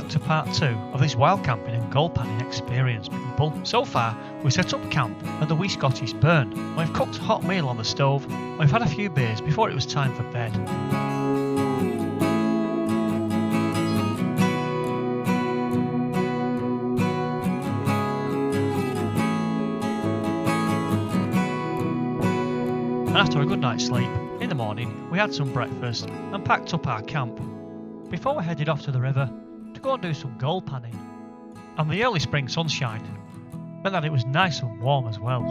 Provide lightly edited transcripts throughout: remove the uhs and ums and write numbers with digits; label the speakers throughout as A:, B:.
A: back to part 2 of this wild camping and gold panning experience, people. So far, we set up camp at the wee Scottish burn. We've cooked a hot meal on the stove, and we've had a few beers before it was time for bed. And after a good night's sleep, in the morning we had some breakfast and packed up our camp before we headed off to the river to go and do some gold panning. And the early spring sunshine meant that it was nice and warm as well.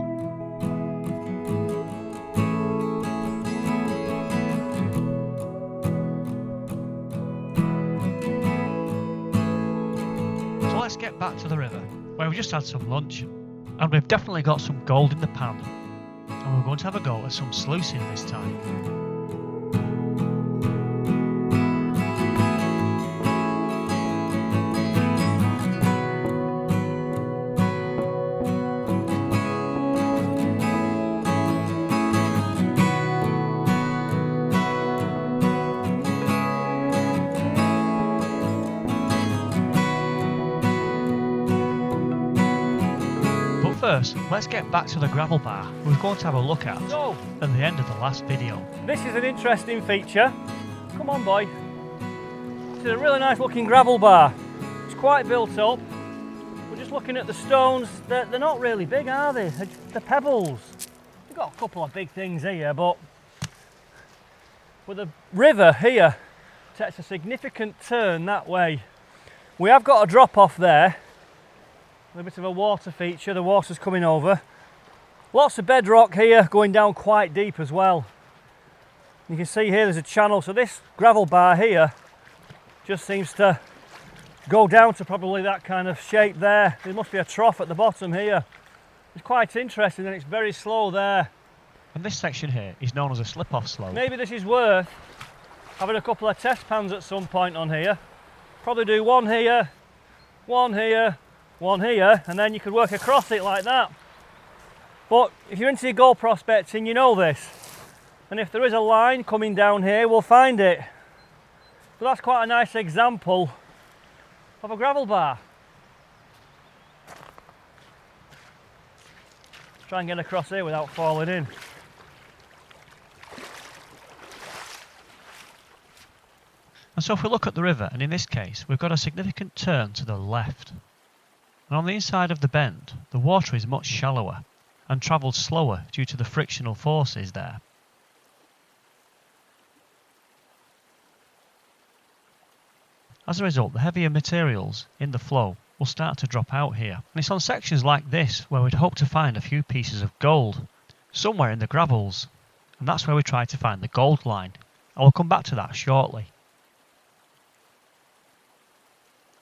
A: So let's get back to the river, where we just had some lunch, and we've definitely got some gold in the pan. And we're going to have a go at some sluicing this time. First, let's get back to the gravel bar we're going to have a look at at the end of the last video.
B: This is an interesting feature. Come on, boy. This is a really nice looking gravel bar. It's quite built up. We're just looking at the stones. They're not really big, are they? They're pebbles. We've got a couple of big things here, but with the river here takes a significant turn that way. We have got a drop off there. A bit of a water feature, the water's coming over. Lots of bedrock here going down quite deep as well. You can see here there's a channel, so this gravel bar here just seems to go down to probably that kind of shape there. There must be a trough at the bottom here. It's quite interesting and it's very slow there.
A: And this section here is known as a slip-off slope.
B: Maybe this is worth having a couple of test pans at some point on here. Probably do one here, one here, one here, and then you could work across it like that. But if you're into your gold prospecting, you know this. And if there is a line coming down here, we'll find it. But that's quite a nice example of a gravel bar. Try and get across here without falling in.
A: And so if we look at the river, and in this case, we've got a significant turn to the left. And on the inside of the bend, the water is much shallower and travels slower due to the frictional forces there. As a result, the heavier materials in the flow will start to drop out here. And it's on sections like this where we'd hope to find a few pieces of gold, somewhere in the gravels. And that's where we try to find the gold line. I will come back to that shortly.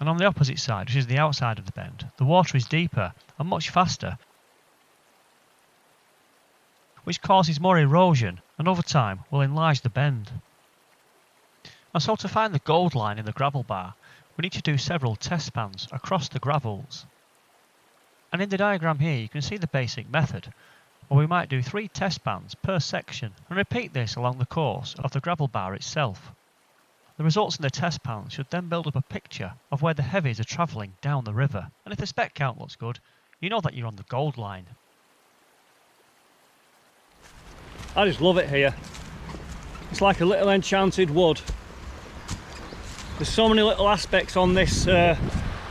A: And on the opposite side, which is the outside of the bend, the water is deeper and much faster, which causes more erosion and over time will enlarge the bend. And so to find the gold line in the gravel bar, we need to do several test pans across the gravels. And in the diagram here you can see the basic method, where we might do 3 test pans per section and repeat this along the course of the gravel bar itself. The results in the test pans should then build up a picture of where the heavies are travelling down the river, and if the spec count looks good, you know that you're on the gold line.
B: I just love it here. It's like a little enchanted wood. There's so many little aspects on this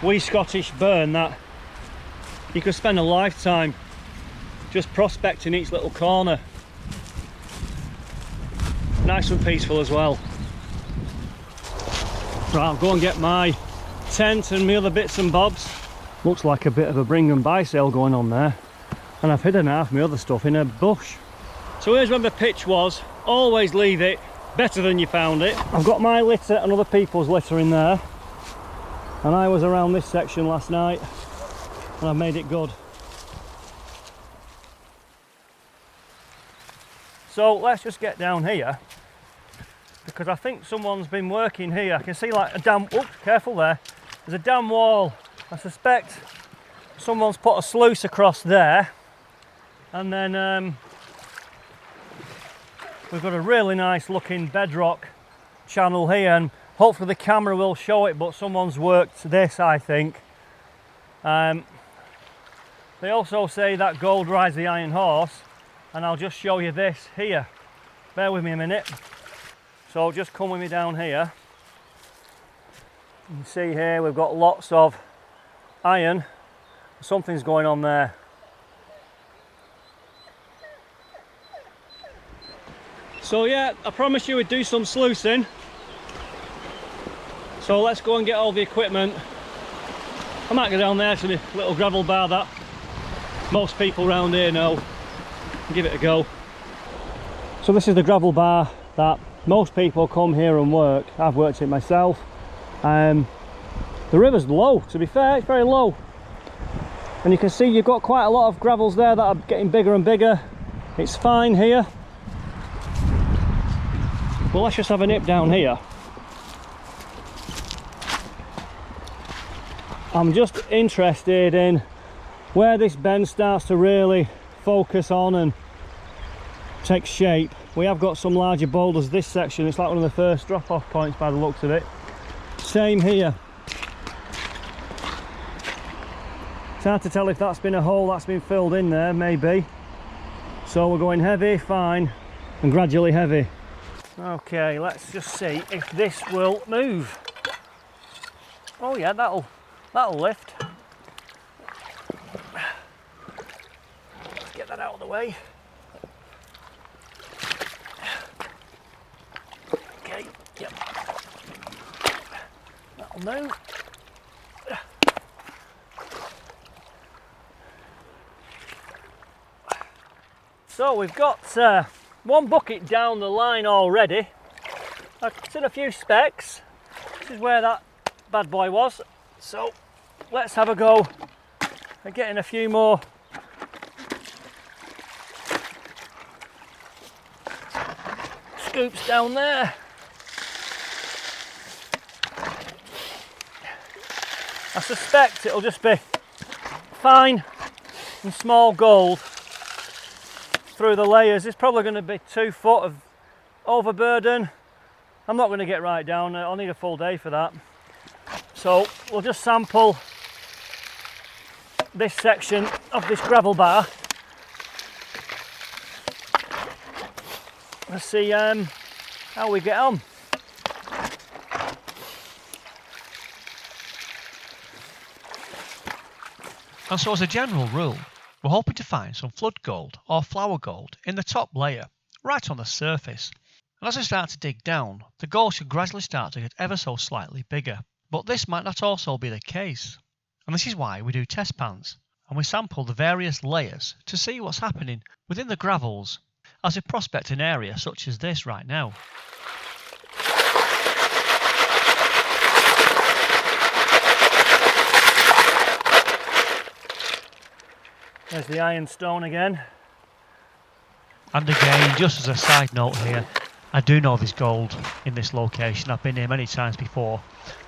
B: wee Scottish burn that you could spend a lifetime just prospecting each little corner. Nice and peaceful as well. Right, I'll go and get my tent and my other bits and bobs. Looks like a bit of a bring and buy sale going on there. And I've hidden half my other stuff in a bush. So here's where the pitch was. Always leave it better than you found it. I've got my litter and other people's litter in there. And I was around this section last night and I've made it good. So let's just get down here, because I think someone's been working here. I can see like a dam, oops, careful there. There's a dam wall. I suspect someone's put a sluice across there. And then we've got a really nice looking bedrock channel here, and Hopefully the camera will show it, but someone's worked this, I think. They also say that gold rides the iron horse, and I'll just show you this here. Bear with me a minute. So just come with me down here. You can see here we've got lots of iron. Something's going on there. So yeah, I promised you we'd do some sluicing. So let's go and get all the equipment. I might go down there to the little gravel bar that most people around here know and give it a go. So this is the gravel bar that most people come here and work. I've worked it myself. The river's low, to be fair, it's very low. And you can see you've got quite a lot of gravels there that are getting bigger and bigger. It's fine here. Well, let's just have a nip down here. I'm just interested in where this bend starts to really focus on and take shape. We have got some larger boulders this section. It's like one of the first drop-off points by the looks of it. Same here. It's hard to tell if that's been a hole that's been filled in there, maybe. So we're going heavy, fine, and gradually heavy. Okay, let's just see if this will move. Oh yeah, that'll lift. Let's get that out of the way. Okay, yep. That'll move. So we've got one bucket down the line already. I've seen a few specks. This is where that bad boy was. So let's have a go at getting a few more scoops down there. I suspect it'll just be fine and small gold through the layers. It's probably going to be 2 foot of overburden. I'm not going to get right down. I'll need a full day for that. So we'll just sample this section of this gravel bar. Let's see how we get on.
A: And so as a general rule, we're hoping to find some flood gold or flower gold in the top layer, right on the surface. And as we start to dig down, the gold should gradually start to get ever so slightly bigger. But this might not also be the case. And this is why we do test pans, and we sample the various layers to see what's happening within the gravels as we prospect an area such as this right now.
B: There's the ironstone again.
A: And again, just as a side note here, I do know there's gold in this location. I've been here many times before.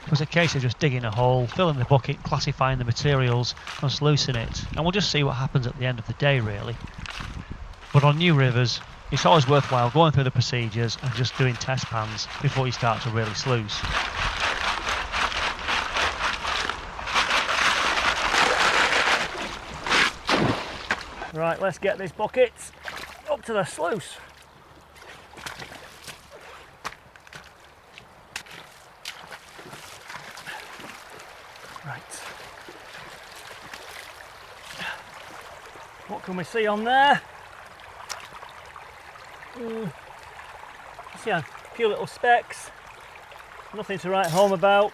A: It was a case of just digging a hole, filling the bucket, classifying the materials and sluicing it. And we'll just see what happens at the end of the day, really. But on new rivers, it's always worthwhile going through the procedures and just doing test pans before you start to really sluice.
B: Right, let's get this bucket up to the sluice. Right. What can we see on there? See a few little specks. Nothing to write home about.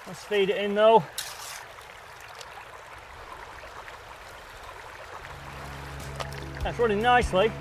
B: Let's feed it in though. That's running nicely.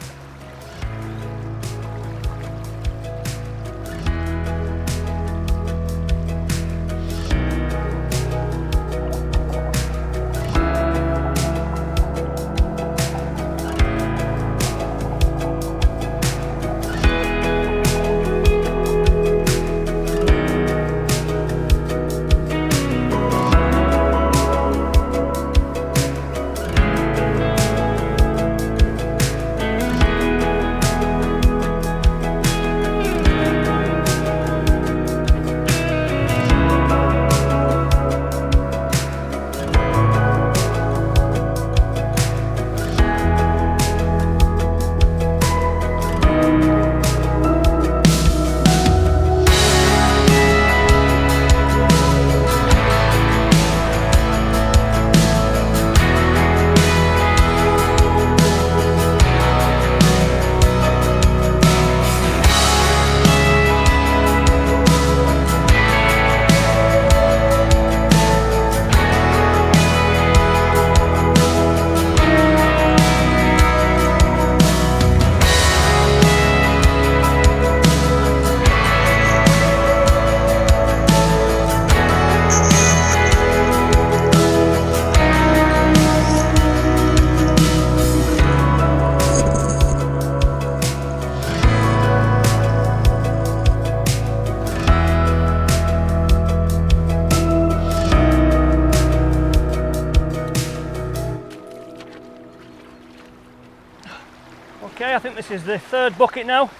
B: Okay, I think this is the third bucket now.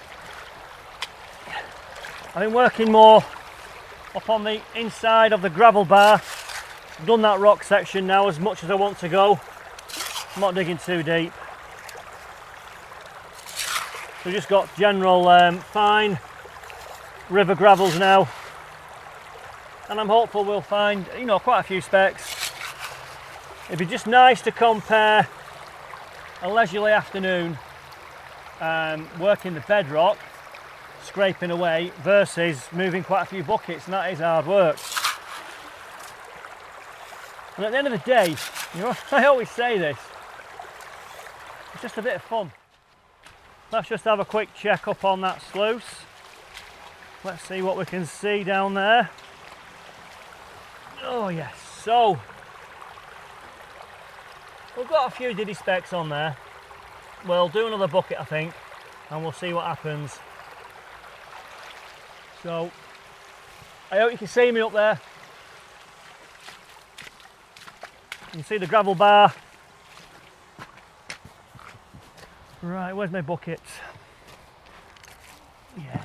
B: I've been working more up on the inside of the gravel bar. I've done that rock section now as much as I want to go. I'm not digging too deep. So we've just got general fine river gravels now. And I'm hopeful we'll find, you know, quite a few specks. It'd be just nice to compare a leisurely afternoon working the bedrock, scraping away, versus moving quite a few buckets, and that is hard work. And at the end of the day, you know, I always say this, it's just a bit of fun. Let's just have a quick check up on that sluice. Let's see what we can see down there. Oh yes, so we've got a few diddy specks on there. We'll do another bucket, I think, and we'll see what happens. So I hope you can see me up there. You can see the gravel bar. Right, where's my bucket? Yeah,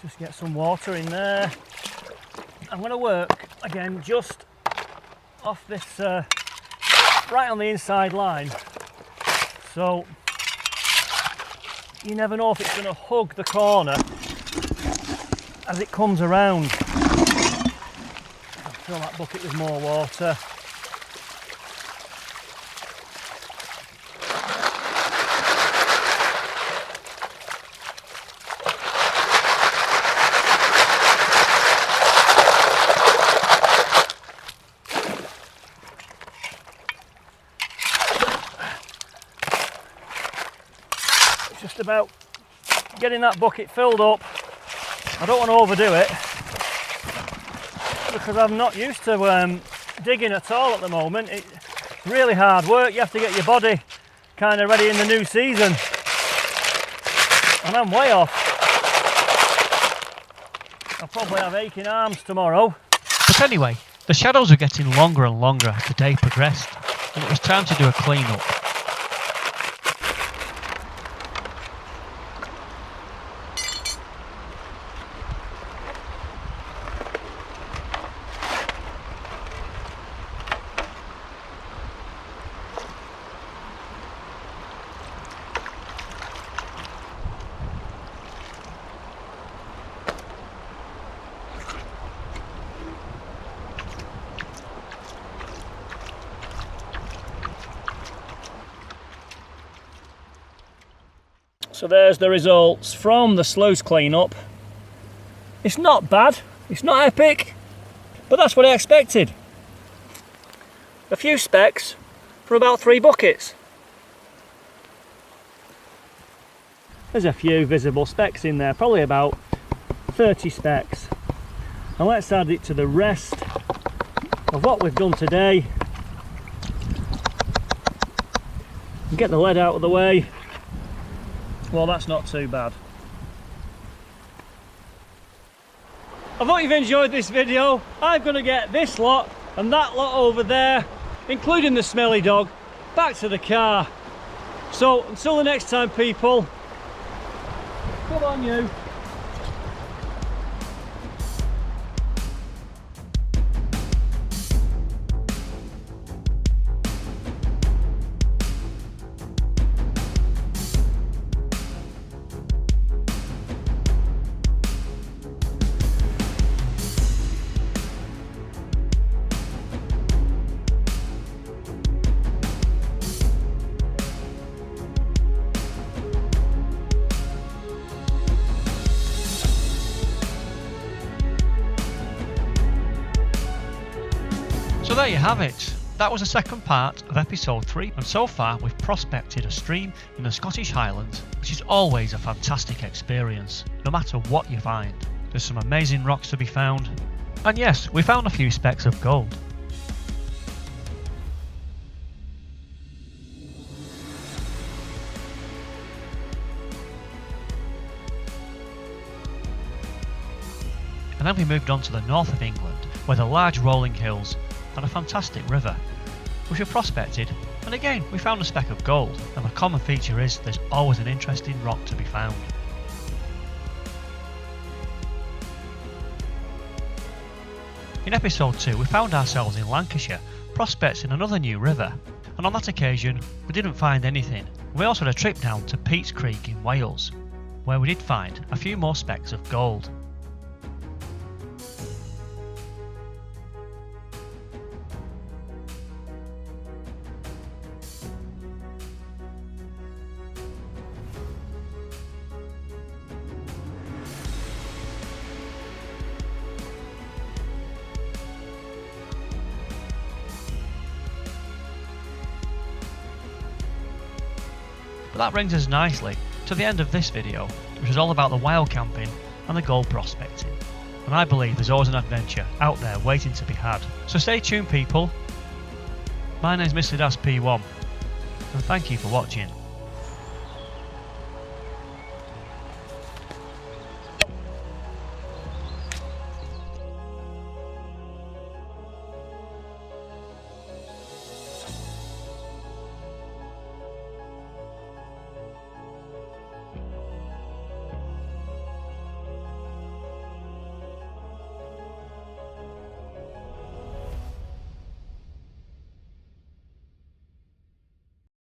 B: just get some water in there. I'm going to work again just off this, right on the inside line. So you never know if it's going to hug the corner as it comes around. I'll fill that bucket with more water. Just about getting that bucket filled up. I don't want to overdo it because I'm not used to digging at all at the moment. It's really hard work. You have to get your body kind of ready in the new season, and I'm way off. I'll probably have aching arms tomorrow.
A: But anyway, the shadows were getting longer and longer as the day progressed, and it was time to do a clean up.
B: So there's the results from the sluice cleanup. It's not bad, it's not epic, but that's what I expected. A few specks for about 3 buckets. There's a few visible specks in there, probably about 30 specks. And let's add it to the rest of what we've done today. And get the lead out of the way. Well, that's not too bad. I hope you've enjoyed this video. I'm going to get this lot and that lot over there, including the smelly dog, back to the car. So until the next time, people, come on you.
A: So there you have it. That was the second part of episode 3, and so far we've prospected a stream in the Scottish Highlands, which is always a fantastic experience, no matter what you find. There's some amazing rocks to be found, and yes, we found a few specks of gold. And then we moved on to the north of England, where the large rolling hills and a fantastic river, which we prospected And again, we found a speck of gold, and the common feature is there's always an interesting rock to be found. In episode 2 we found ourselves in Lancashire, prospecting another new river, and on that occasion we didn't find anything. We also had a trip down to Peats Creek in Wales, where we did find a few more specks of gold. But that brings us nicely to the end of this video, which is all about the wild camping and the gold prospecting. And I believe there's always an adventure out there waiting to be had. So stay tuned people. My name's Mr. Das P1 and thank you for watching.